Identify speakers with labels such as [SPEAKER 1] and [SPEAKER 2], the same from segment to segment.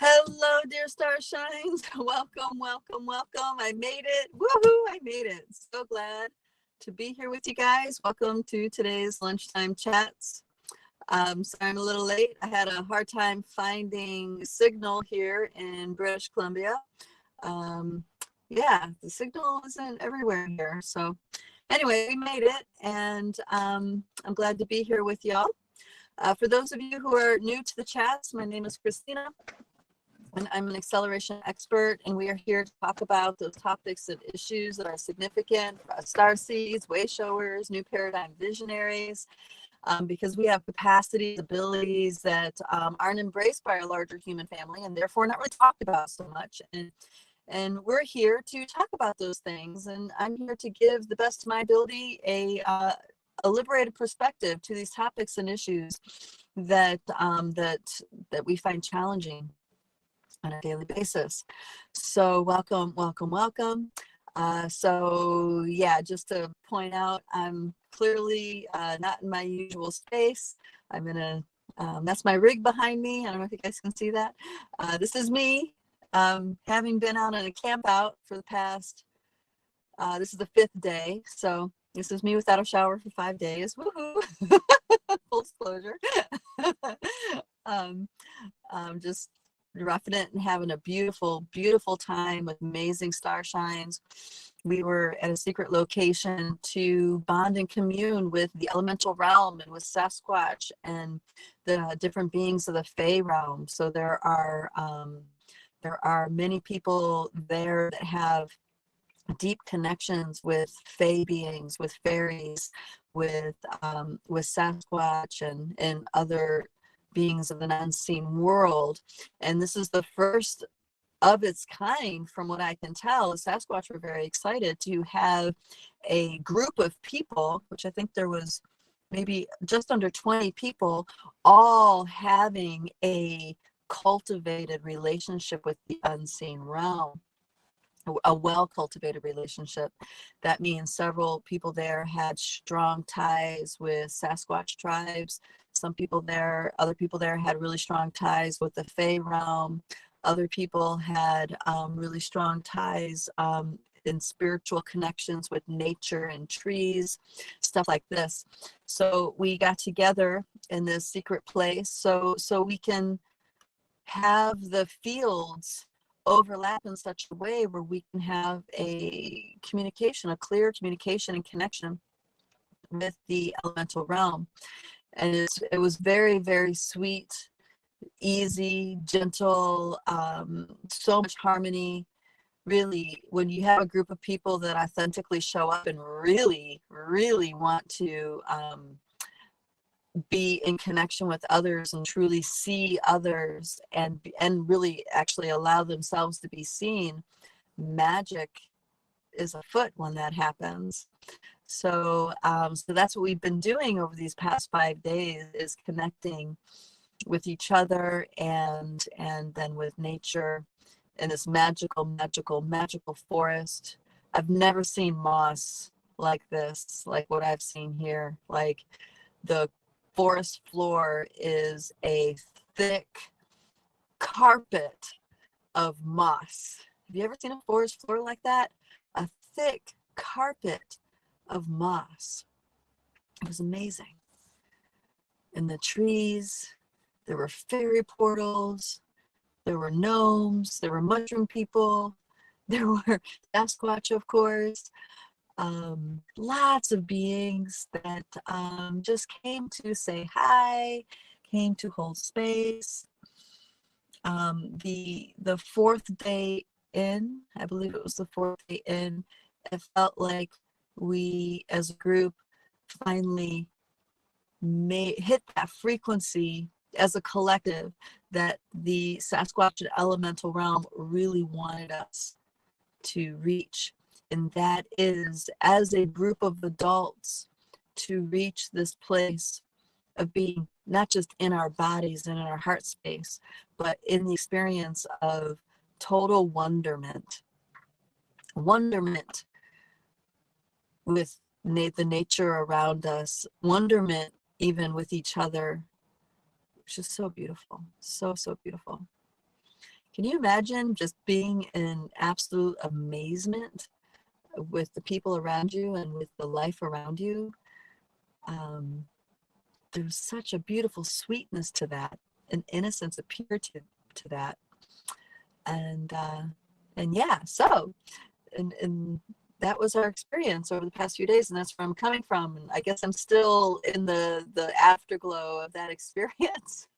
[SPEAKER 1] Hello, dear starshines. Welcome, welcome, welcome. I made it. Woohoo! I made it. So glad to be here with you guys. Welcome to today's Lunchtime Chats. Sorry I'm a little late. I had a hard time finding signal here in British Columbia. Yeah, the signal isn't everywhere here. So anyway, we made it, and I'm glad to be here with y'all. For those of you who are new to the chats, my name is Christina. And I'm an acceleration expert, and we are here to talk about those topics and issues that are significant for us starseeds, way showers, new paradigm visionaries, because we have capacities, abilities that aren't embraced by our larger human family, and therefore not really talked about so much. And we're here to talk about those things, and I'm here to give the best of my ability a liberated perspective to these topics and issues that we find challenging on a daily basis. So welcome, welcome, welcome. So yeah, just to point out, I'm clearly not in my usual space. I'm in a, that's my rig behind me. I don't know if you guys can see that. This is me, having been out on a camp out for the past, this is the 5th day. So this is me without a shower for 5 days. Woohoo! Full disclosure. Just roughing it and having a beautiful, beautiful time with amazing star shines. We were at a secret location to bond and commune with the elemental realm and with Sasquatch and the different beings of the Fey realm. So there are many people there that have deep connections with Fey beings, with fairies, with Sasquatch and other beings of the unseen world. And this is the first of its kind, from what I can tell. The Sasquatch were very excited to have a group of people, which I think there was maybe just under 20 people, all having a cultivated relationship with the unseen realm, a well-cultivated relationship. That means several people there had strong ties with Sasquatch tribes. Some people there, other people there had really strong ties with the Fey realm. Other people had really strong ties in spiritual connections with nature and trees, stuff like this. So we got together in this secret place so we can have the fields overlap in such a way where we can have a communication, a clear communication and connection with the elemental realm. And it was very, very sweet, easy, gentle, so much harmony. Really, when you have a group of people that authentically show up and really, really want to be in connection with others and truly see others and really actually allow themselves to be seen, magic is afoot when that happens. So so that's what we've been doing over these past 5 days, is connecting with each other and then with nature in this magical, magical, magical forest. I've never seen moss like this, like what I've seen here. Like, the forest floor is a thick carpet of moss. Have you ever seen a forest floor like that? A thick carpet of moss. It was amazing. In the trees, there were fairy portals, there were gnomes, there were mushroom people, there were Sasquatch, of course. Lots of beings that just came to say hi, came to hold space. The 4th day in, I believe it was the 4th day in, it felt like we as a group finally hit that frequency as a collective that the Sasquatch and elemental realm really wanted us to reach. And that is, as a group of adults, to reach this place of being not just in our bodies and in our heart space, but in the experience of total wonderment. Wonderment with the nature around us, wonderment even with each other, which is so beautiful, so, so beautiful. Can you imagine just being in absolute amazement with the people around you and with the life around you? There's such a beautiful sweetness to that, an innocence, a purity to that. And yeah, so and that was our experience over the past few days, and that's where I'm coming from. And I guess I'm still in the afterglow of that experience.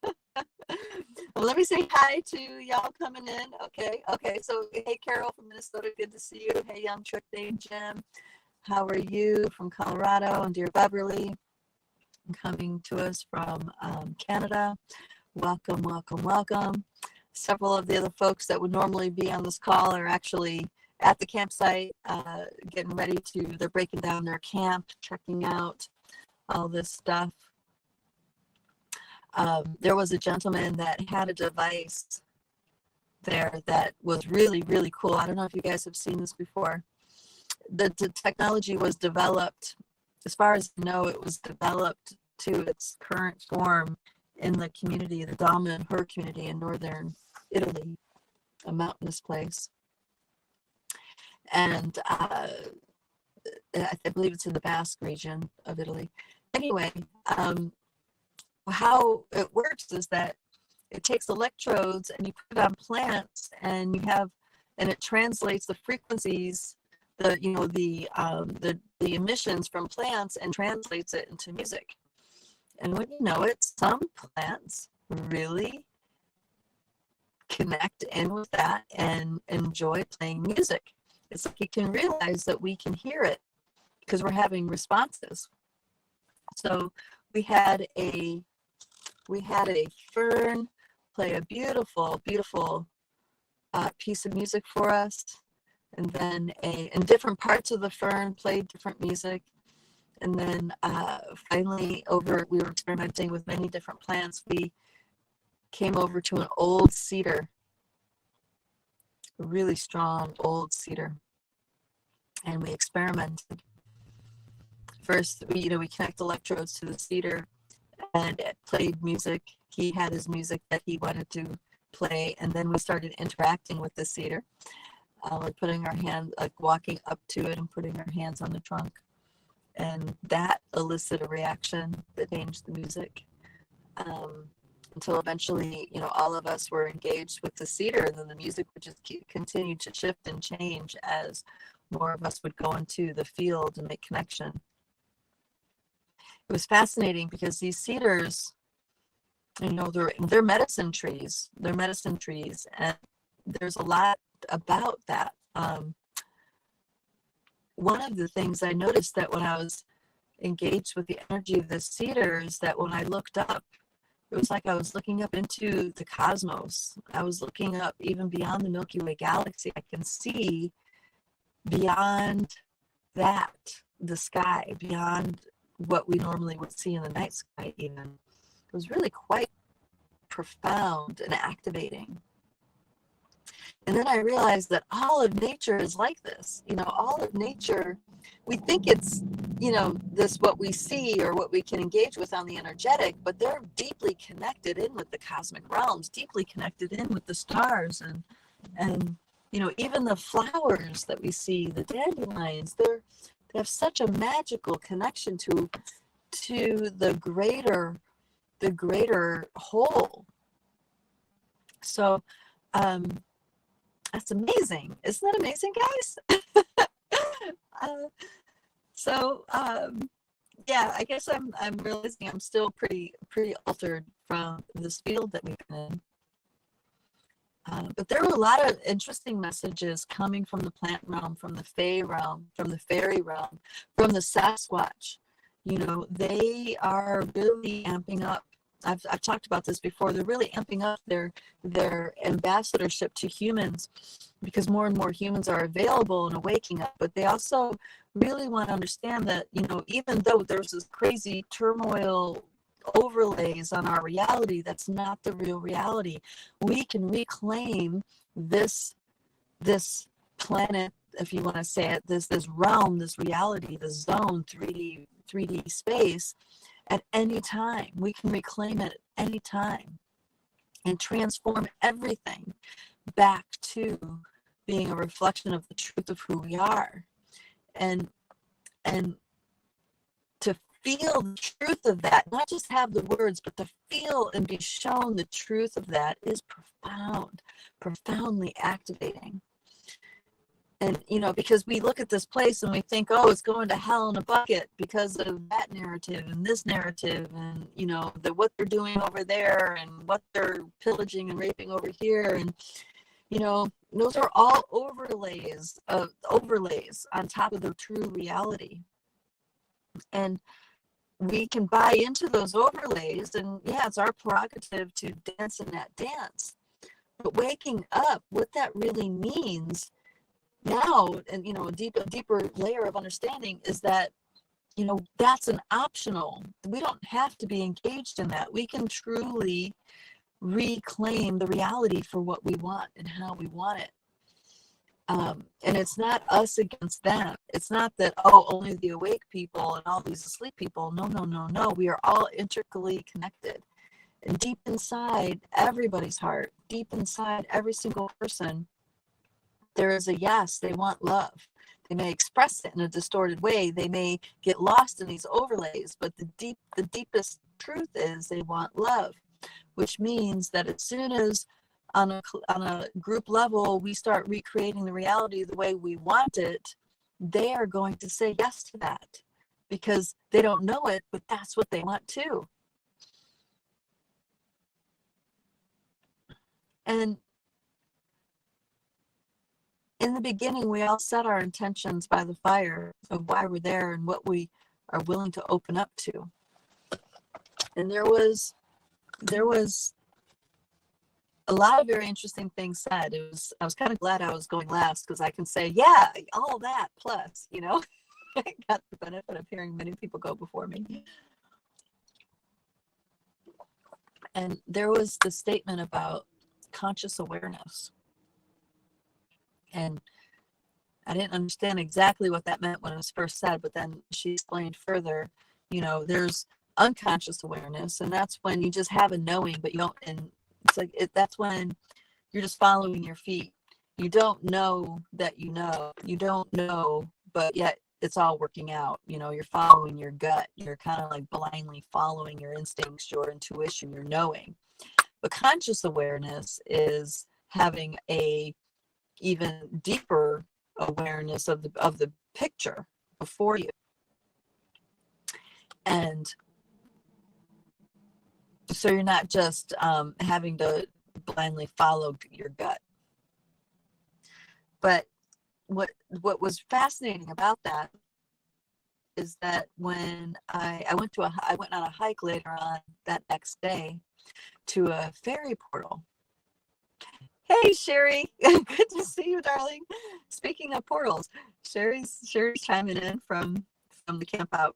[SPEAKER 1] Well, let me say hi to y'all coming in. Okay. So, hey, Carol from Minnesota, good to see you. Hey, Young Trick Day Jim, how are you? From Colorado, and dear Beverly, coming to us from Canada. Welcome. Several of the other folks that would normally be on this call are actually at the campsite, getting ready to, they're breaking down their camp, checking out all this stuff. There was a gentleman that had a device there that was really, really cool. I don't know if you guys have seen this before. The technology was developed, as far as I know, it was developed to its current form in the community, the Dama and her community in northern Italy, a mountainous place. And I believe it's in the Basque region of Italy. Anyway, how it works is that it takes electrodes and you put it on plants, and it translates the frequencies, the emissions from plants, and translates it into music. And when you know it, some plants really connect in with that and enjoy playing music. It's like you can realize that we can hear it because we're having responses. So we had a fern play a beautiful piece of music for us, and then in different parts of the fern played different music. And then finally, we were experimenting with many different plants. We came over to an old cedar, a really strong old cedar, and we experimented. First, we connect electrodes to the cedar, and it played music. He had his music that he wanted to play, and then we started interacting with the cedar, like putting our hand, like walking up to it and putting our hands on the trunk. And that elicited a reaction that changed the music, until eventually, all of us were engaged with the cedar, and then the music would just continue to shift and change as more of us would go into the field and make connection. It was fascinating because these cedars, they're medicine trees. They're medicine trees, and there's a lot about that. One of the things I noticed that when I was engaged with the energy of the cedars, that when I looked up, it was like I was looking up into the cosmos. I was looking up even beyond the Milky Way galaxy. I can see beyond that, the sky, beyond what we normally would see in the night sky even. It was really quite profound and activating. And then I realized that all of nature is like this. All of nature, we think it's, this what we see or what we can engage with on the energetic, but they're deeply connected in with the cosmic realms, deeply connected in with the stars. And even the flowers that we see, the dandelions, they have such a magical connection to the greater whole. So, that's amazing. Isn't that amazing, guys? Yeah, I guess I'm realizing I'm still pretty altered from this field that we've been in. But there were a lot of interesting messages coming from the plant realm, from the fae realm, from the fairy realm, from the Sasquatch. They are really amping up. I've talked about this before. They're really amping up their ambassadorship to humans, because more and more humans are available and waking up. But they also really want to understand that, even though there's this crazy turmoil overlays on our reality, that's not the real reality. We can reclaim this planet, if you want to say it, this realm, this reality, this zone, 3D space, at any time. We can reclaim it at any time. and transform everything back to being a reflection of the truth of who we are. And to feel the truth of that, not just have the words, but to feel and be shown the truth of that is profoundly activating. And, because we look at this place and we think, oh, it's going to hell in a bucket because of that narrative and this narrative and, what they're doing over there and what they're pillaging and raping over here. And, those are all overlays on top of the true reality. And we can buy into those overlays, and yeah, it's our prerogative to dance in that dance. But waking up, what that really means now, and a deeper layer of understanding is that, that's an optional. We don't have to be engaged in that. We can truly reclaim the reality for what we want and how we want it. And it's not us against them. It's not that, only the awake people and all these asleep people. No. We are all intricately connected. And deep inside everybody's heart, deep inside every single person, there is a yes, they want love. They may express it in a distorted way. They may get lost in these overlays, but the deepest truth is they want love, which means that as soon as on a group level, we start recreating the reality the way we want it, they are going to say yes to that because they don't know it, but that's what they want too. And in the beginning, we all set our intentions by the fire of why we're there and what we are willing to open up to. And there was a lot of very interesting things said. I was kind of glad I was going last because I can say, yeah, all that plus, I got the benefit of hearing many people go before me. And there was the statement about conscious awareness. And I didn't understand exactly what that meant when it was first said, but then she explained further, there's unconscious awareness, and that's when you just have a knowing, but you don't, and it's like that's when you're just following your feet. You don't know that you don't know, but yet it's all working out. You're following your gut. You're kind of like blindly following your instincts, your intuition, your knowing. But conscious awareness is having a even deeper awareness of the picture before you. And so you're not just having to blindly follow your gut. But what was fascinating about that is that when I went on a hike later on that next day to a fairy portal. Hey, Sherry, good to see you, darling. Speaking of portals, Sherry's chiming in from the campout.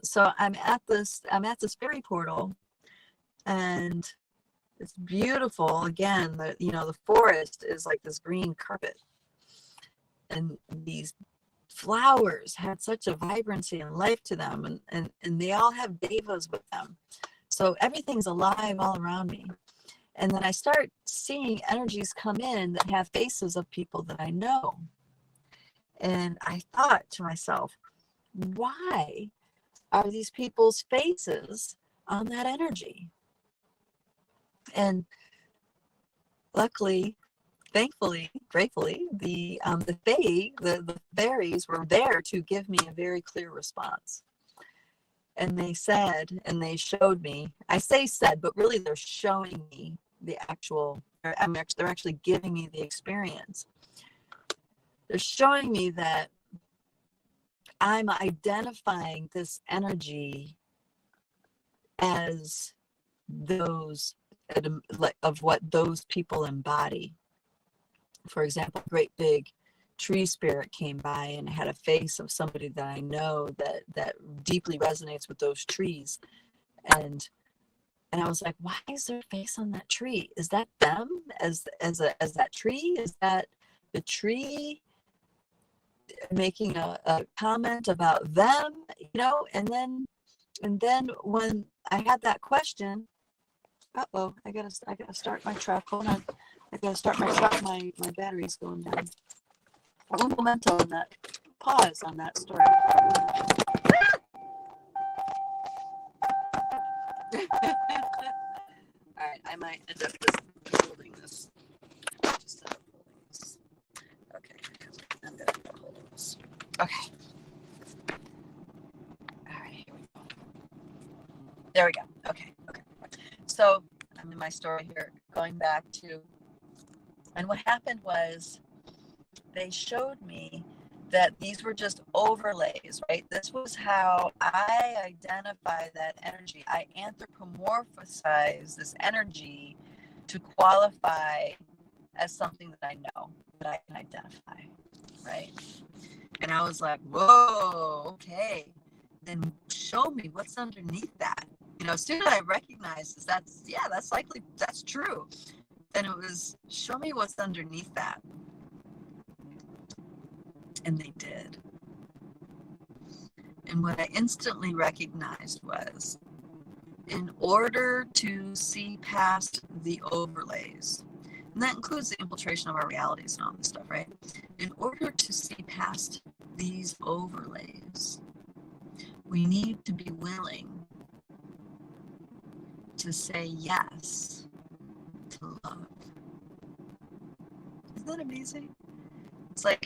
[SPEAKER 1] So I'm at this fairy portal, and it's beautiful. Again, the forest is like this green carpet, and these flowers had such a vibrancy and life to them, and they all have devas with them. So everything's alive all around me. And then I start seeing energies come in that have faces of people that I know. And I thought to myself, why are these people's faces on that energy? And luckily, thankfully, gratefully, the fairies were there to give me a very clear response. And they said, and they showed me, I say said, but really they're showing me the actual, they're actually giving me the experience. They're showing me that I'm identifying this energy as those, of what those people embody. For example, a great big tree spirit came by and had a face of somebody that I know that deeply resonates with those trees. And I was like, why is there a face on that tree? Is that them as that tree? Is that the tree making a comment about them? And then when I had that question, Uh-oh, I gotta start my truck. Hold on. I gotta start my truck. My battery's going down. A memento on that. Pause on that story. All right, I might end up just holding this. Just end up holding this. Okay, I'm gonna end up holding this. Okay. All right, here we go. There we go. Okay. So I'm in my story here, going back to, and what happened was they showed me that these were just overlays, right? This was how I identify that energy. I anthropomorphize this energy to qualify as something that I know, that I can identify, right? And I was like, whoa, okay. Then show me what's underneath that. As soon as I recognized that's true. Then it was, show me what's underneath that. And they did. And what I instantly recognized was, in order to see past the overlays, and that includes the infiltration of our realities and all this stuff, right? In order to see past these overlays, we need to be willing to say yes to love. Isn't that amazing? It's like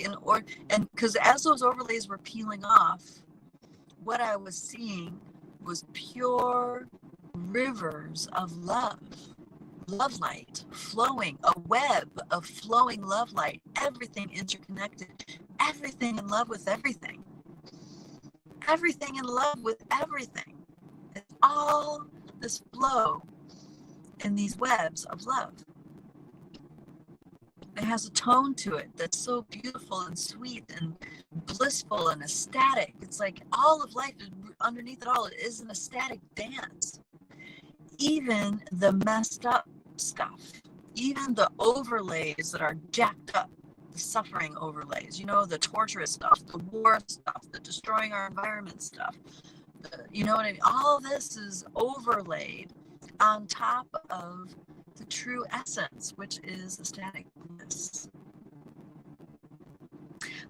[SPEAKER 1] and because as those overlays were peeling off, what I was seeing was pure rivers of love light flowing, a web of flowing love light, everything interconnected, everything in love with everything in love with everything. It's all this flow in these webs of love. It has a tone to it that's so beautiful and sweet and blissful and ecstatic. It's like all of life is underneath it all. It is an ecstatic dance. Even the messed up stuff, even the overlays that are jacked up, the suffering overlays, the torturous stuff, the war stuff, the destroying our environment stuff, you know what I mean? All this is overlaid on top of the true essence, which is ecstatic bliss.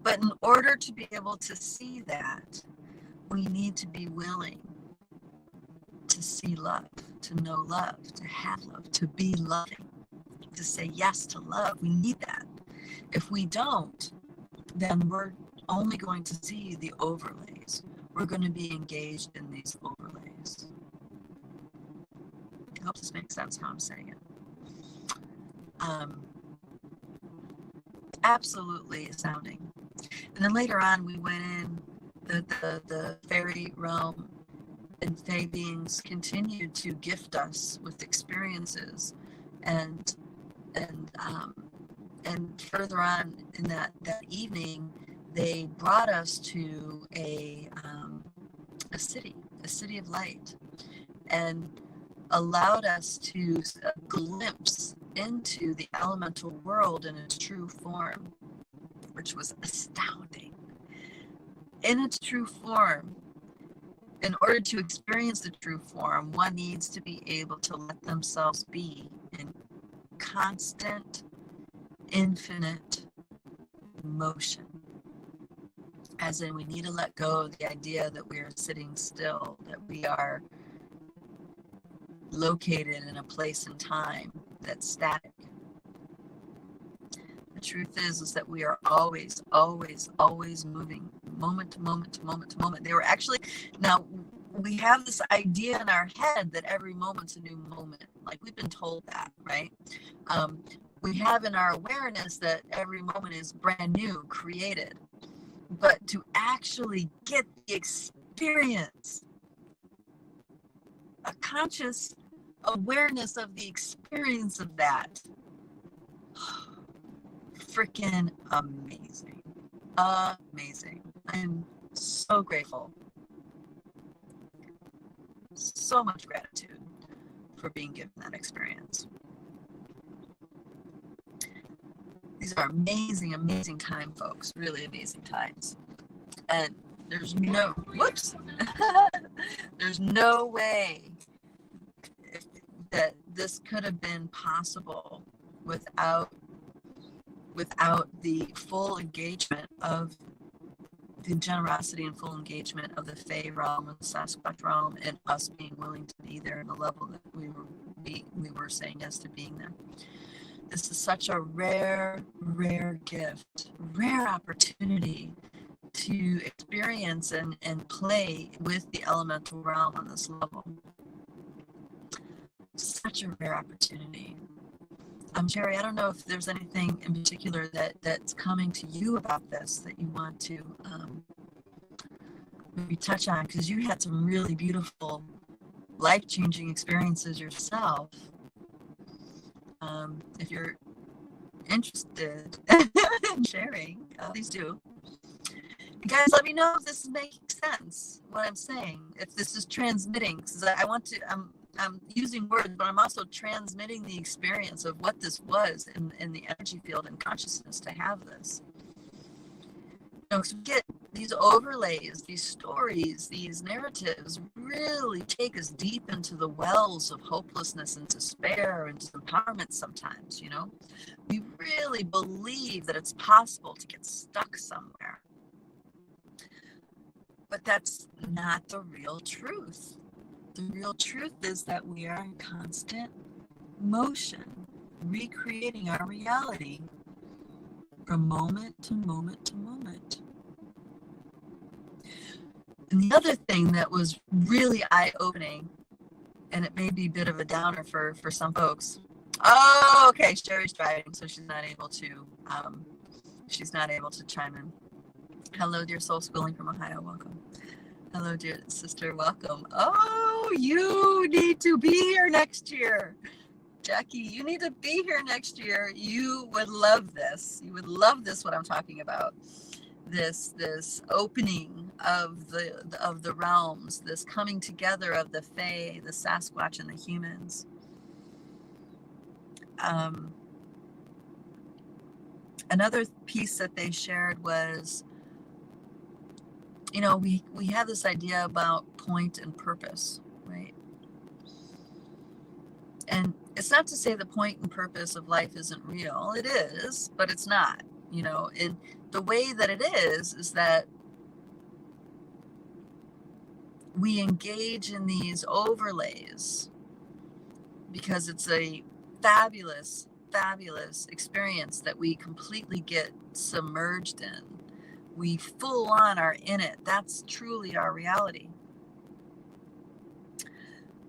[SPEAKER 1] But in order to be able to see that, we need to be willing to see love, to know love, to have love, to be loving, to say yes to love. We need that. If we don't, then we're only going to see the overlays. We're going to be engaged in these overlays. I hope this makes sense how I'm saying it. Absolutely astounding. And then later on, we went in the fairy realm, and fae beings continued to gift us with experiences, and further on in that evening, they brought us to a city of light, and allowed us to glimpse into the elemental world in its true form, which was astounding. In its true form, in order to experience the true form, one needs to be able to let themselves be in constant, infinite motion. As in, we need to let go of the idea that we are sitting still, that we are located in a place and time that's static. The truth is that we are always, always, always moving, moment to moment to moment to moment. They were actually, now we have this idea in our head that every moment's a new moment. Like, we've been told that, right? We have in our awareness that every moment is brand new, created. But to actually get the experience, a conscious awareness of the experience of that, freaking amazing. Amazing. I'm so grateful. So much gratitude for being given that experience. These are amazing, amazing time, folks. Really amazing times. And there's there's no way that this could have been possible without the full engagement of the generosity and full engagement of the Fae realm and the Sasquatch realm, and us being willing to be there in the level that we were saying yes to being there. This is such a rare gift, rare opportunity to experience and play with the elemental realm on this level. Such a rare opportunity. Sherry, I don't know if there's anything in particular that's coming to you about this that you want to maybe touch on, because you had some really beautiful, life-changing experiences yourself. If you're interested in sharing, please do. Guys, let me know if this is making sense, what I'm saying, if this is transmitting, because I want to, I'm using words, but I'm also transmitting the experience of what this was in the energy field and consciousness to have this. You know, so we get these overlays, these stories, these narratives really take us deep into the wells of hopelessness and despair and disempowerment sometimes, you know. We really believe that it's possible to get stuck somewhere. But that's not the real truth. The real truth is that we are in constant motion, recreating our reality from moment to moment to moment. And the other thing that was really eye-opening, and it may be a bit of a downer for some folks. Oh, okay, Sherry's driving, so she's not able to chime in. Hello, dear soul schooling from Ohio. Welcome. Hello, dear sister. Welcome. Oh, you need to be here next year. Jackie, you need to be here next year. You would love this. You would love this, what I'm talking about. This opening of the realms, this coming together of the Fae, the Sasquatch, and the humans. Another piece that they shared was, you know, we have this idea about point and purpose, right? And it's not to say the point and purpose of life isn't real. It is, but it's not, you know. And the way that it is that we engage in these overlays because it's a fabulous experience that we completely get submerged in. We full on are in it. That's truly our reality.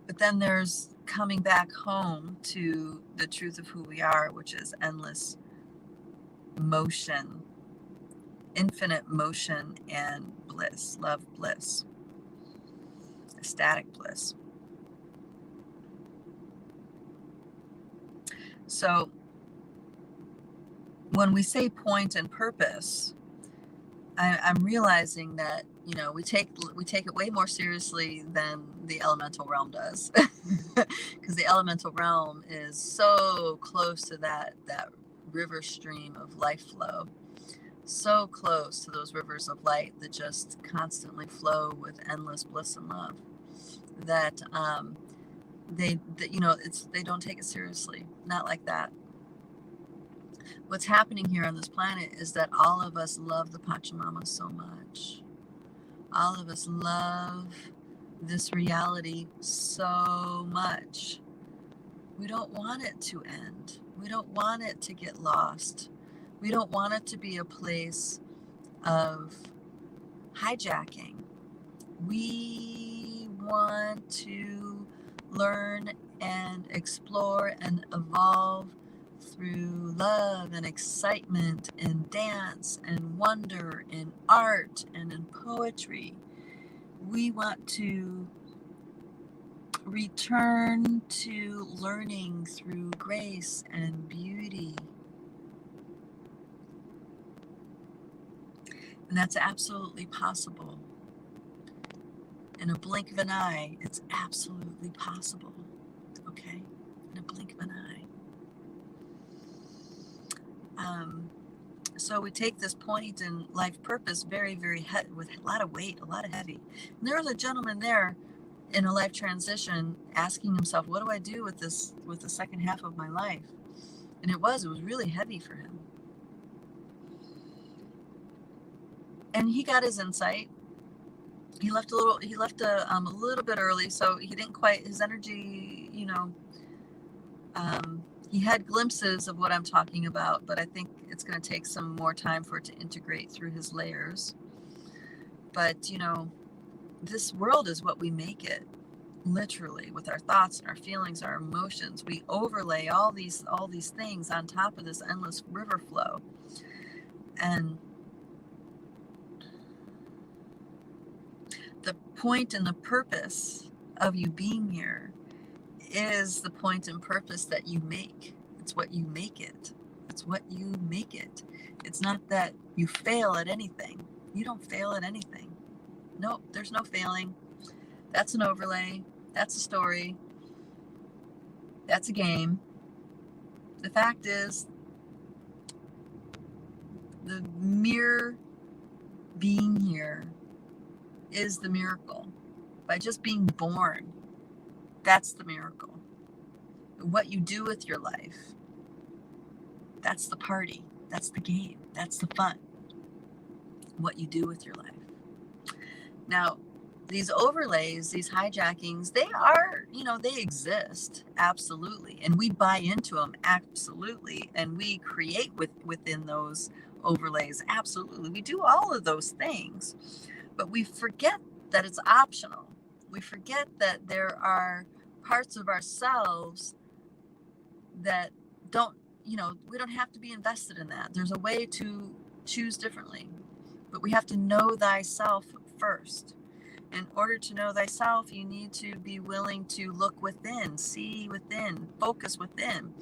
[SPEAKER 1] But then there's coming back home to the truth of who we are, which is endless motion, infinite motion and bliss, love, bliss, ecstatic bliss. So when we say point and purpose, I'm realizing that, you know, we take it way more seriously than the elemental realm does, because the elemental realm is so close to that river stream of life flow, so close to those rivers of light that just constantly flow with endless bliss and love, that they don't take it seriously, not like that. What's happening here on this planet is that all of us love the Pachamama so much. All of us love this reality so much. We don't want it to end. We don't want it to get lost. We don't want it to be a place of hijacking. We want to learn and explore and evolve through love and excitement and dance and wonder in art and in poetry. We want to return to learning through grace and beauty. And that's absolutely possible. In a blink of an eye, it's absolutely possible. Okay? In a blink of an eye. So we take this point in life purpose very, very with a lot of weight, a lot of heavy. And there was a gentleman there in a life transition, asking himself, what do I do with this, with the second half of my life? And it was really heavy for him. And he got his insight. He left a little bit early, so he didn't quite, his energy, he had glimpses of what I'm talking about, but I think it's going to take some more time for it to integrate through his layers. But, this world is what we make it, literally, with our thoughts and our feelings, our emotions. We overlay all these things on top of this endless river flow. And the point and the purpose of you being here is the point and purpose that you make. It's what you make it. It's what you make it. It's not that you fail at anything. You don't fail at anything. Nope, there's no failing. That's an overlay. That's a story. That's a game. The fact is, the mere being here is the miracle. By just being born, that's the miracle. What you do with your life, that's the party. That's the game. That's the fun. What you do with your life. Now, these overlays, these hijackings, they are, they exist, absolutely. And we buy into them, absolutely. And we create within those overlays, absolutely. We do all of those things. But we forget that it's optional. We forget that there are parts of ourselves that don't, we don't have to be invested in that. There's a way to choose differently. But we have to know thyself first. In order to know thyself, you need to be willing to look within, see within, focus within.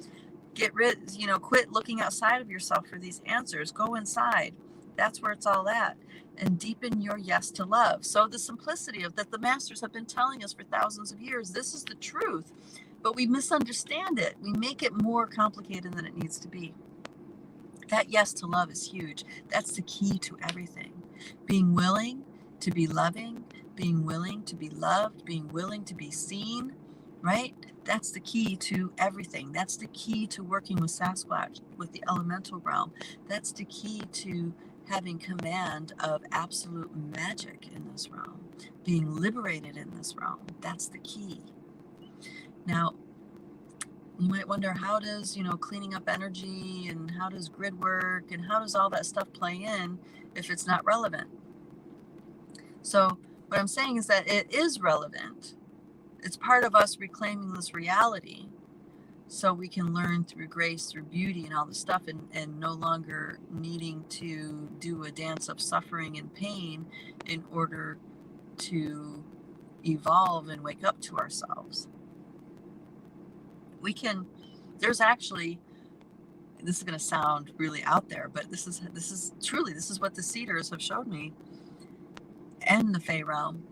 [SPEAKER 1] Quit looking outside of yourself for these answers. Go inside. That's where it's all at. And deepen your yes to love. So the simplicity of that the masters have been telling us for thousands of years, this is the truth. But we misunderstand it. We make it more complicated than it needs to be. That yes to love is huge. That's the key to everything. Being willing to be loving, being willing to be loved, being willing to be seen, right? That's the key to everything. That's the key to working with Sasquatch, with the elemental realm. That's the key to having command of absolute magic in this realm, being liberated in this realm. That's the key. Now, you might wonder, how does, cleaning up energy and how does grid work and how does all that stuff play in if it's not relevant? So what I'm saying is that it is relevant. It's part of us reclaiming this reality so we can learn through grace, through beauty and all this stuff, and no longer needing to do a dance of suffering and pain in order to evolve and wake up to ourselves. There's actually, this is going to sound really out there, but this is what the Cedars have showed me and the Fae realm.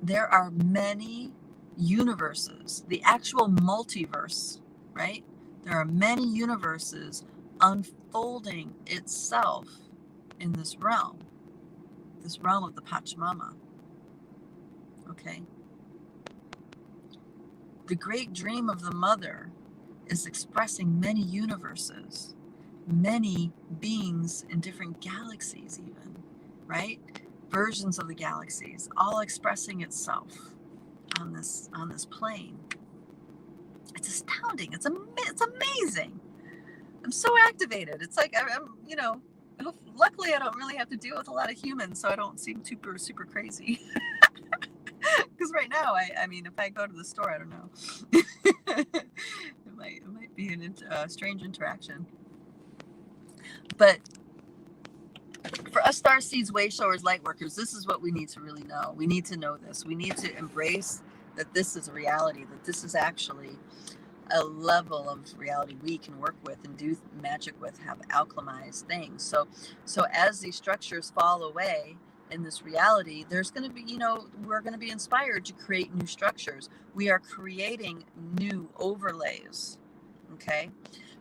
[SPEAKER 1] There are many universes, the actual multiverse, right? There are many universes unfolding itself in this realm of the Pachamama. Okay? The great dream of the mother is expressing many universes, many beings in different galaxies even, right? Versions of the galaxies, all expressing itself on this plane. It's astounding. It's amazing. I'm so activated. It's like I'm luckily I don't really have to deal with a lot of humans, so I don't seem super, super crazy. Because right now, I mean, if I go to the store, I don't know. It might be a strange interaction. But for us starseeds, way showers, light workers, this is what we need to really know. We need to know this. We need to embrace that this is a reality, that this is actually a level of reality we can work with and do magic with, have alchemized things. So as these structures fall away in this reality, there's going to be, we're going to be inspired to create new structures. We are creating new overlays. Okay.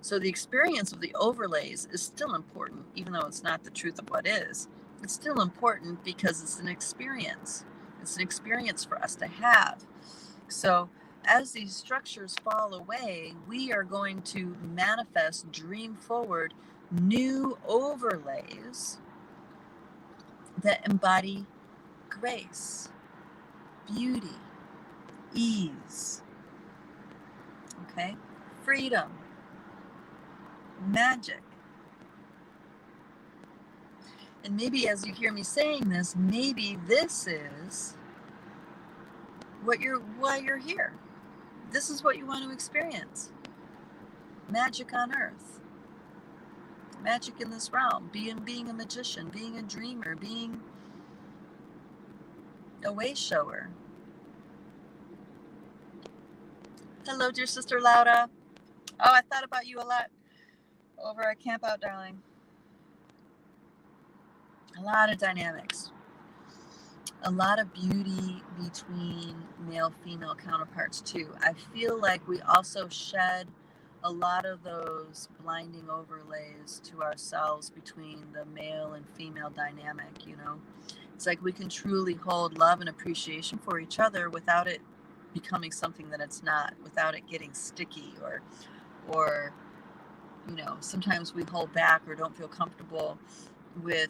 [SPEAKER 1] So the experience of the overlays is still important, even though it's not the truth of what is. It's still important because it's an experience. It's an experience for us to have. So as these structures fall away, we are going to manifest, dream forward new overlays that embody grace, beauty, ease, okay, freedom, magic. And maybe as you hear me saying this, maybe this is why you're here. This is what you want to experience. Magic on earth. Magic in this realm. Being a magician, being a dreamer, being a way shower. Hello, dear sister Laura. Oh, I thought about you a lot over at Campout, darling. A lot of dynamics. A lot of beauty between male-female counterparts too. I feel like we also shed a lot of those blinding overlays to ourselves between the male and female dynamic, you know. It's like we can truly hold love and appreciation for each other without it becoming something that it's not, without it getting sticky or you know, sometimes we hold back or don't feel comfortable with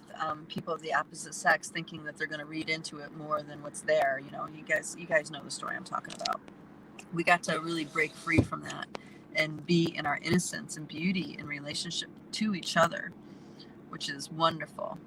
[SPEAKER 1] people of the opposite sex, thinking that they're going to read into it more than what's there. You know, you guys know the story I'm talking about. We got to really break free from that and be in our innocence and beauty in relationship to each other, which is wonderful.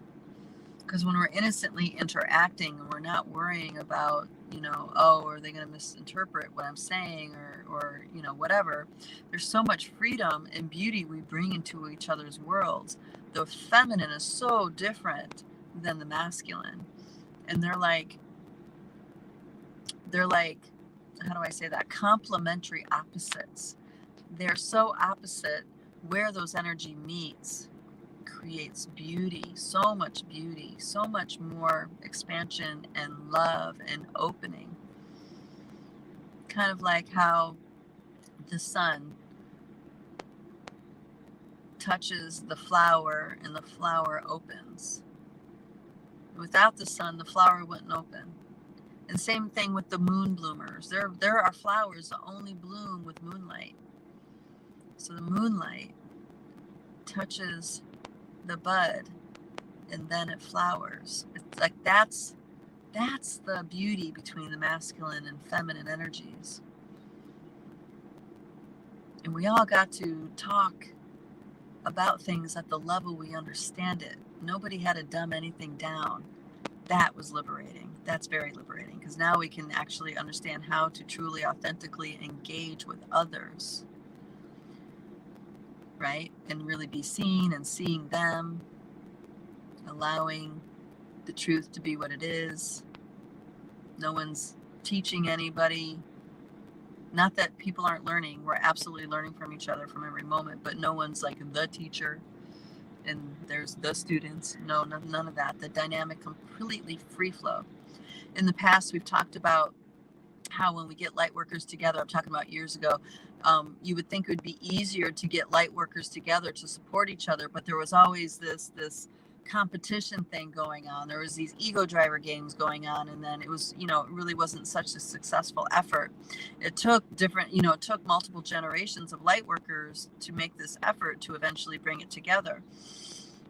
[SPEAKER 1] Because when we're innocently interacting and we're not worrying about, you know, oh, are they going to misinterpret what I'm saying or, you know, whatever, there's so much freedom and beauty we bring into each other's worlds. The feminine is so different than the masculine. And they're like, how do I say that? Complementary opposites. They're so opposite. Where those energy meets creates beauty, so much more expansion and love and opening. Kind of like how the sun touches the flower and the flower opens. Without the sun, the flower wouldn't open. And same thing with the moon bloomers. There are flowers that only bloom with moonlight. So the moonlight touches the bud and then it flowers. It's like that's the beauty between the masculine and feminine energies. And we all got to talk about things at the level we understand it. Nobody had to dumb anything down. That was liberating. That's very liberating, because now we can actually understand how to truly, authentically engage with others, right? And really be seen and seeing them, allowing the truth to be what it is. No one's teaching anybody. Not that people aren't learning. We're absolutely learning from each other from every moment, but no one's like the teacher and there's the students. No, none of that. The dynamic completely free flow. In the past, we've talked about how when we get light workers together, I'm talking about years ago, you would think it would be easier to get light workers together to support each other, but there was always this competition thing going on. There was these ego driver games going on, and then it was, you know, it really wasn't such a successful effort. It took it took multiple generations of light workers to make this effort to eventually bring it together.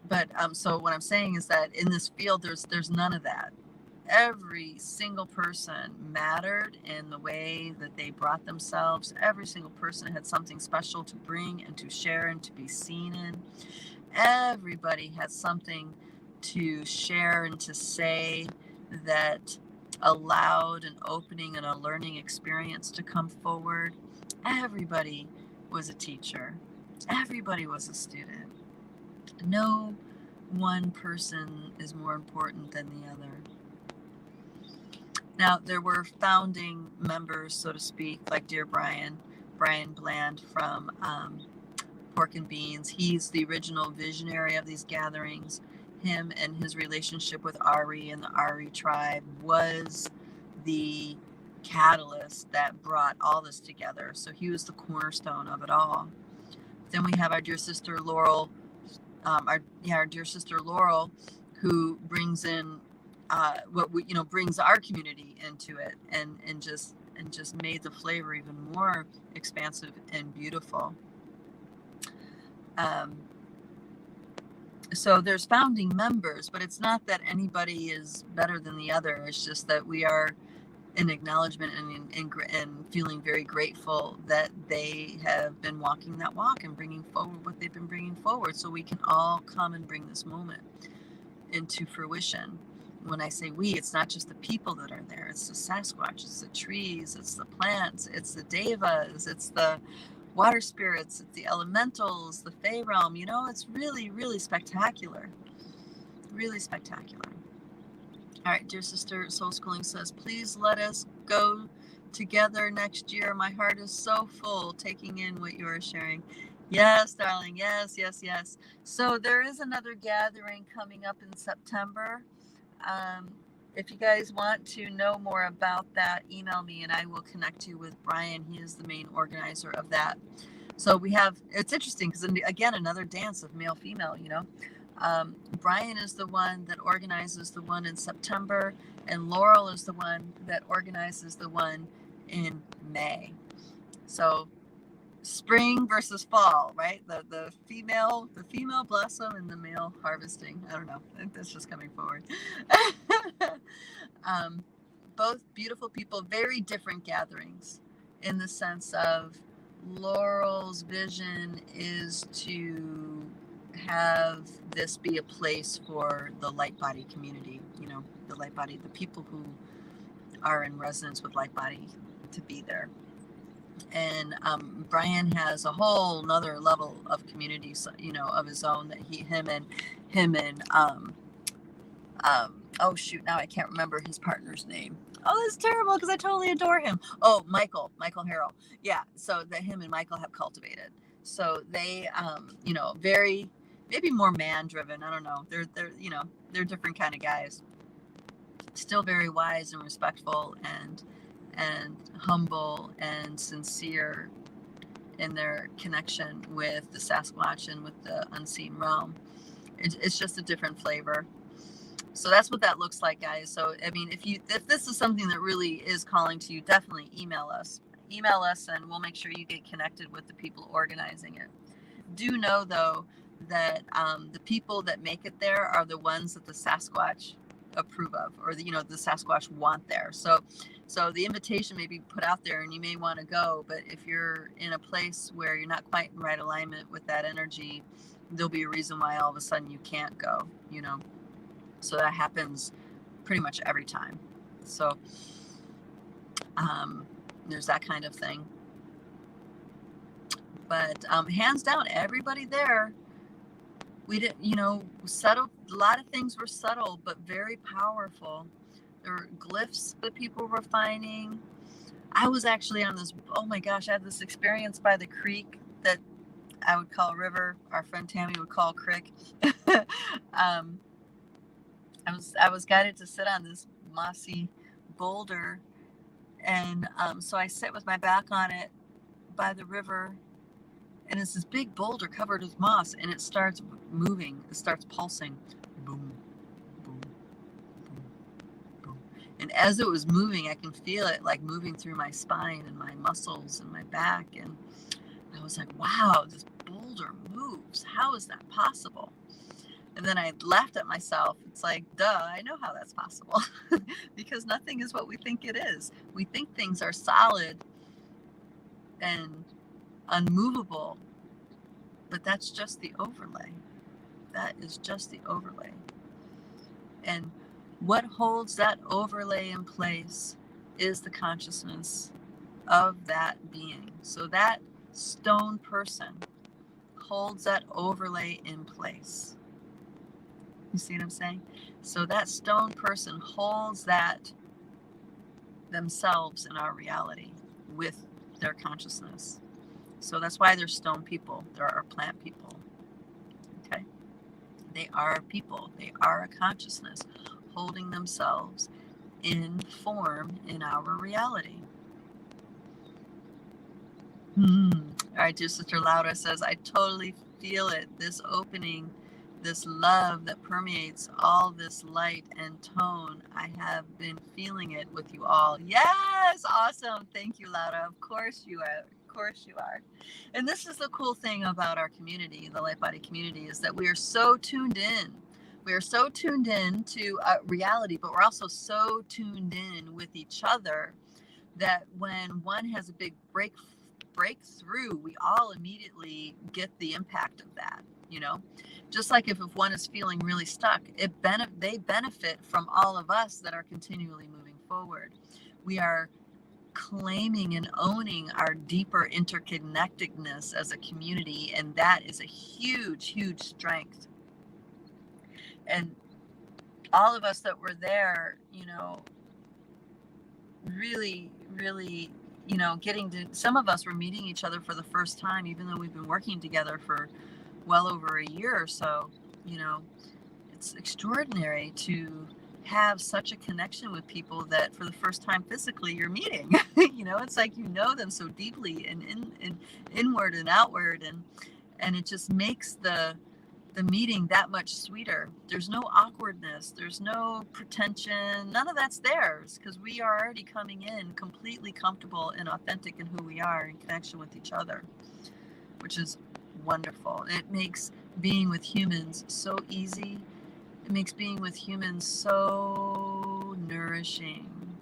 [SPEAKER 1] But so what I'm saying is that in this field, there's none of that. Every single person mattered in the way that they brought themselves. Every single person had something special to bring and to share and to be seen in. Everybody had something to share and to say that allowed an opening and a learning experience to come forward. Everybody was a teacher. Everybody was a student. No one person is more important than the other. Now, there were founding members, so to speak, like dear Brian Bland from Pork and Beans. He's the original visionary of these gatherings. Him and his relationship with Ari and the Ari tribe was the catalyst that brought all this together. So he was the cornerstone of it all. Then we have our dear sister Laurel, our dear sister Laurel, who brings in what we, brings our community into it, and just made the flavor even more expansive and beautiful. So there's founding members, but it's not that anybody is better than the other. It's just that we are in acknowledgement and feeling very grateful that they have been walking that walk and bringing forward what they've been bringing forward, so we can all come and bring this moment into fruition. When I say we, it's not just the people that are there. It's the Sasquatch, it's the trees, it's the plants, it's the devas, it's the water spirits, it's the elementals, the Fey realm. It's really, really spectacular. Really spectacular. All right, dear sister, Soul Schooling says, please let us go together next year. My heart is so full taking in what you are sharing. Yes, darling. Yes, yes, yes. So there is another gathering coming up in September. If you guys want to know more about that, email me and I will connect you with Brian. He is the main organizer of that. So it's interesting because, again, another dance of male, female, Brian is the one that organizes the one in September, and Laurel is the one that organizes the one in May. So spring versus fall, right? The female blossom and the male harvesting. I don't know. I think that's just coming forward. Both beautiful people, very different gatherings, in the sense of Laurel's vision is to have this be a place for the Lightbody community, the Lightbody, the people who are in resonance with Lightbody, to be there. And Brian has a whole nother level of community, of his own, that him and oh shoot, now I can't remember his partner's name. Oh, that's terrible because I totally adore him. Oh, Michael Harrell. Yeah, so that him and Michael have cultivated. So they, very, maybe more man-driven. I don't know. They're different kind of guys. Still very wise and respectful and humble and sincere in their connection with the Sasquatch and with the unseen realm. It's just a different flavor. So that's what that looks like, guys. So, I mean, if this is something that really is calling to you, definitely email us. Email us and we'll make sure you get connected with the people organizing it. Do know, though, that the people that make it there are the ones that the Sasquatch approve of, or the Sasquatch want there. So the invitation may be put out there and you may want to go, but if you're in a place where you're not quite in right alignment with that energy, there'll be a reason why all of a sudden you can't go, So that happens pretty much every time. So there's that kind of thing. But hands down, everybody there, we did, subtle. A lot of things were subtle, but very powerful. There were glyphs that people were finding. I was actually on this, oh my gosh, I had this experience by the creek that I would call a river. Our friend Tammy would call creek. I was guided to sit on this mossy boulder, and so I sit with my back on it by the river, and it's this big boulder covered with moss, and it starts moving. It starts pulsing. Boom, boom, boom, boom. And as it was moving, I can feel it like moving through my spine and my muscles and my back. And I was like, wow, this boulder moves. How is that possible? And then I laughed at myself. It's like, duh, I know how that's possible. Because nothing is what we think it is. We think things are solid and unmovable, but that's just the overlay. That is just the overlay. And what holds that overlay in place is the consciousness of that being. So that stone person holds that overlay in place. You see what I'm saying? So that stone person holds that themselves in our reality with their consciousness. So that's why they're stone people. There are plant people. Okay? They are people. They are a consciousness holding themselves in form in our reality. All right, dear Sister Laura says, I totally feel it. This opening this love that permeates all this light and tone. I have been feeling it with you all. Yes, awesome. Thank you, Laura. Of course you are. Of course you are. And this is the cool thing about our community, the Lightbody community, is that we are so tuned in. We are so tuned in to reality, but we're also so tuned in with each other that when one has a big breakthrough, we all immediately get the impact of that, you know? Just like if one is feeling really stuck, they benefit from all of us that are continually moving forward. We are claiming and owning our deeper interconnectedness as a community, and that is a huge, huge strength. And all of us that were there, you know, really, really, you know, some of us were meeting each other for the first time, even though we've been working together for well over a year or so. You know, it's extraordinary to have such a connection with people that for the first time physically you're meeting. You know, it's like you know them so deeply and inward and outward, and it just makes the meeting that much sweeter. There's no awkwardness, there's no pretension, none of that's theirs, because we are already coming in completely comfortable and authentic in who we are in connection with each other, which is wonderful. It makes being with humans so easy. It makes being with humans so nourishing,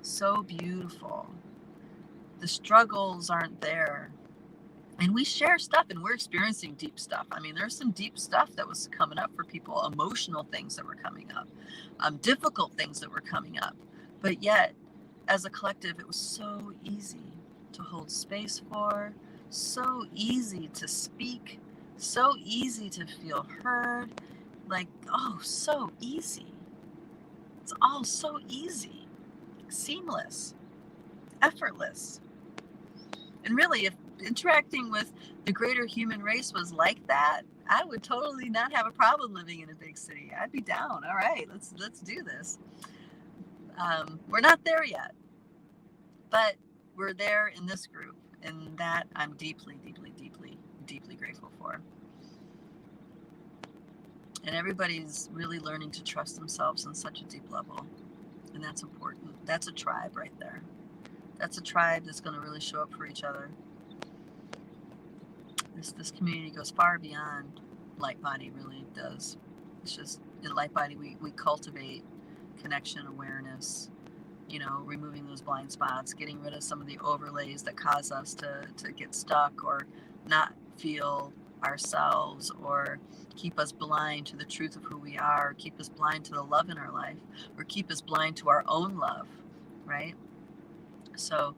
[SPEAKER 1] so beautiful. The struggles aren't there. And we share stuff, and we're experiencing deep stuff. I mean, there's some deep stuff that was coming up for people, emotional things that were coming up, difficult things that were coming up. But yet, as a collective, it was so easy to hold space for, so easy to speak, so easy to feel heard. Like, oh, so easy. It's all so easy, seamless, effortless. And really, if interacting with the greater human race was like that, I would totally not have a problem living in a big city. I'd be down. All right, let's do this. We're not there yet, but we're there in this group, and that I'm deeply, deeply, deeply, deeply grateful for. And everybody's really learning to trust themselves on such a deep level, and that's important. That's a tribe right there. That's a tribe that's going to really show up for each other. This community goes far beyond Lightbody, really does. It's just in Lightbody we cultivate connection, awareness, you know, removing those blind spots, getting rid of some of the overlays that cause us to get stuck or not feel ourselves, or keep us blind to the truth of who we are, or keep us blind to the love in our life, or keep us blind to our own love, right? So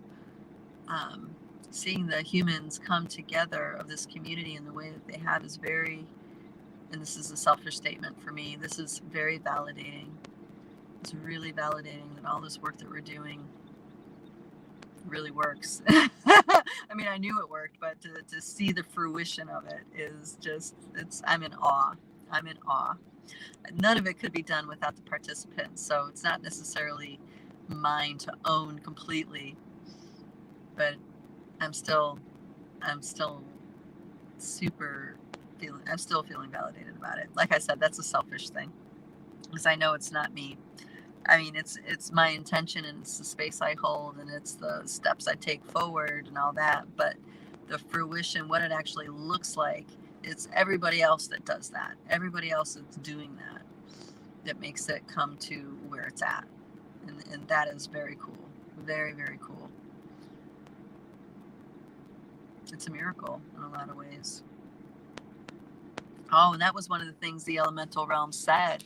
[SPEAKER 1] seeing the humans come together of this community in the way that they have is very, and this is a selfish statement for me, this is very validating. It's really validating that all this work that we're doing really works. I mean, I knew it worked, but to see the fruition of it is just, I'm in awe. I'm in awe. None of it could be done without the participants, so it's not necessarily mine to own completely, but I'm still feeling validated about it. Like I said, that's a selfish thing, because I know it's not me. I mean, it's my intention, and it's the space I hold, and it's the steps I take forward and all that, but the fruition, what it actually looks like, it's everybody else that does that. Everybody else that's doing that makes it come to where it's at. And that is very cool. Very, very cool. It's a miracle in a lot of ways. Oh, and that was one of the things the elemental realm said,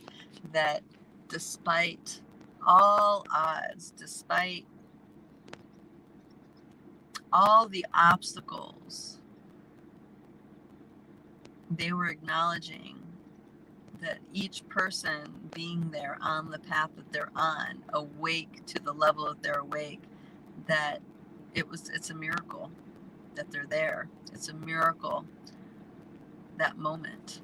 [SPEAKER 1] that despite all odds, despite all the obstacles, they were acknowledging that each person being there on the path that they're on, awake to the level that they're awake, that it's a miracle that they're there. It's a miracle, that moment.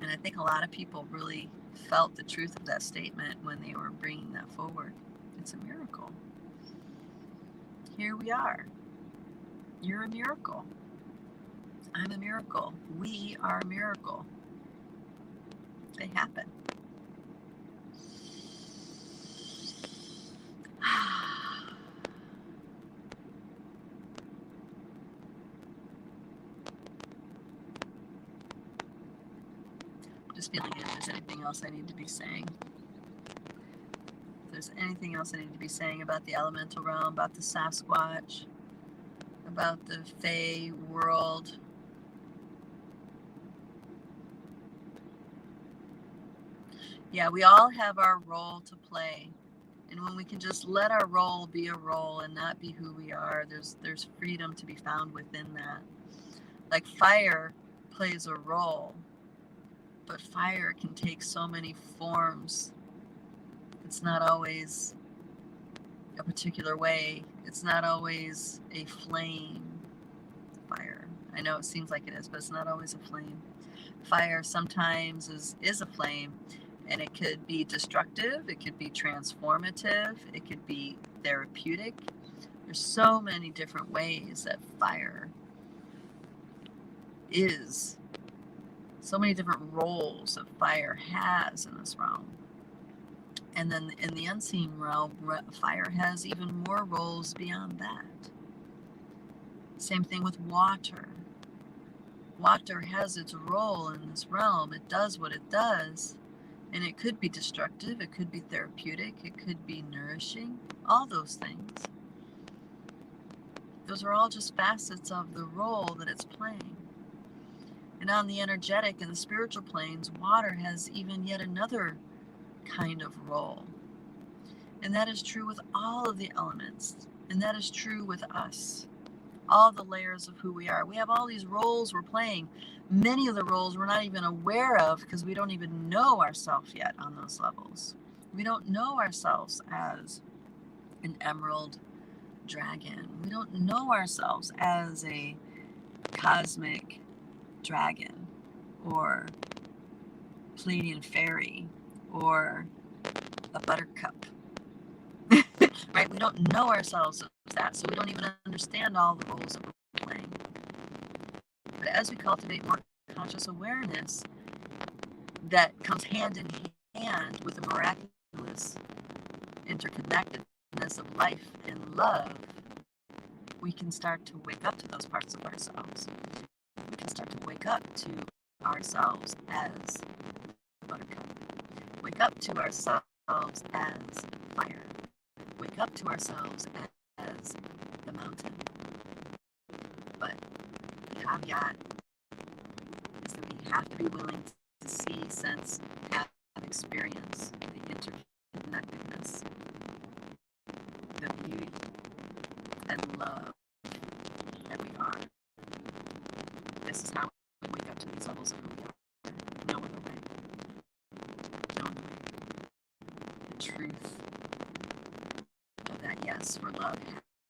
[SPEAKER 1] And I think a lot of people really felt the truth of that statement when they were bringing that forward. It's a miracle. Here we are. You're a miracle. I'm a miracle. We are a miracle. They happen. Just feeling if there's anything else I need to be saying. If there's anything else I need to be saying about the elemental realm, about the Sasquatch, about the Fae world. Yeah, we all have our role to play. And when we can just let our role be a role and not be who we are, there's freedom to be found within that. Like fire plays a role, but fire can take so many forms. It's not always a particular way. It's not always a flame. Fire. I know it seems like it is, but it's not always a flame. Fire sometimes is a flame, and it could be destructive, it could be transformative, it could be therapeutic. There's so many different ways that fire is, so many different roles that fire has in this realm. And then in the unseen realm, fire has even more roles beyond that. Same thing with water. Water has its role in this realm. It does what it does. And it could be destructive, it could be therapeutic, it could be nourishing, all those things. Those are all just facets of the role that it's playing. And on the energetic and the spiritual planes, water has even yet another kind of role. And that is true with all of the elements. And that is true with us. All the layers of who we are. We have all these roles we're playing. Many of the roles we're not even aware of because we don't even know ourselves yet on those levels. We don't know ourselves as an emerald dragon. We don't know ourselves as a cosmic dragon or Pleiadian fairy or a buttercup. Right? We don't know ourselves as that, so we don't even understand all the roles that we're playing. But as we cultivate more conscious awareness that comes hand in hand with the miraculous interconnectedness of life and love, we can start to wake up to those parts of ourselves. We can start to wake up to ourselves as the buttercup. Wake up to ourselves as fire. Wake up to ourselves as the mountain. But the caveat is that we have to be willing to see, sense, have, experience the interconnectedness, the beauty and love that we are. This is how we wake up to these levels of who we are. No other way. No other way. The truth of that yes for love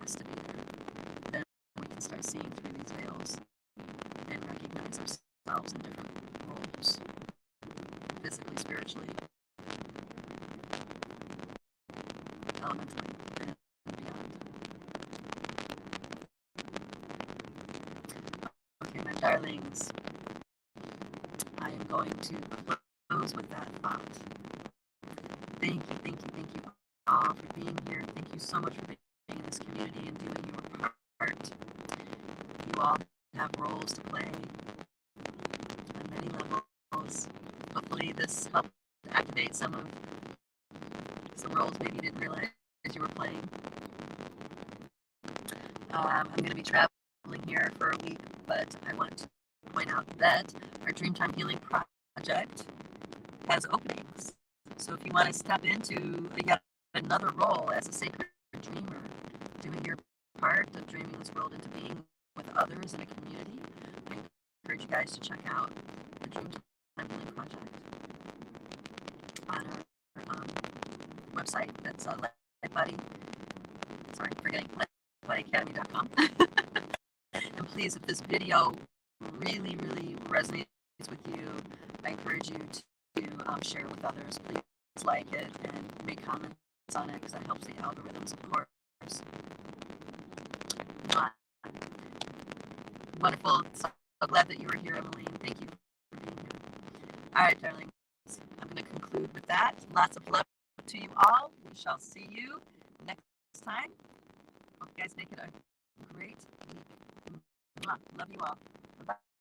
[SPEAKER 1] has to be there. Then we can start seeing through these veils and recognize ourselves in different roles, physically, spiritually, elementally, and beyond. Okay, my darlings, I am going to close with that thought. Thank you all for being here. Thank you so much for being in this community and doing your part. You all have roles to play on many levels. Hopefully this helped activate some roles maybe you didn't realize you were playing. I'm going to be traveling here for a week, but I want to point out that our Dreamtime Healing Project has openings. So if you want to step into yet another role as a sacred dreamer, doing your part of dreaming this world into being with others in a community, I encourage you guys to check out the Dreamtime Healing Project on our website. That's Lightbody. Sorry, forgetting lightbodyacademy.com. And please, if this video really resonates with you, I encourage you to share it with others. Please like it and make comments on it because that helps the algorithms, of course. Wonderful. So glad that you were here, Emmeline. Thank you for being here. All right, darling. I'm going to conclude with that. Lots of love to you all. We shall see you next time. Hope you guys make it a great week. Love you all. Bye-bye.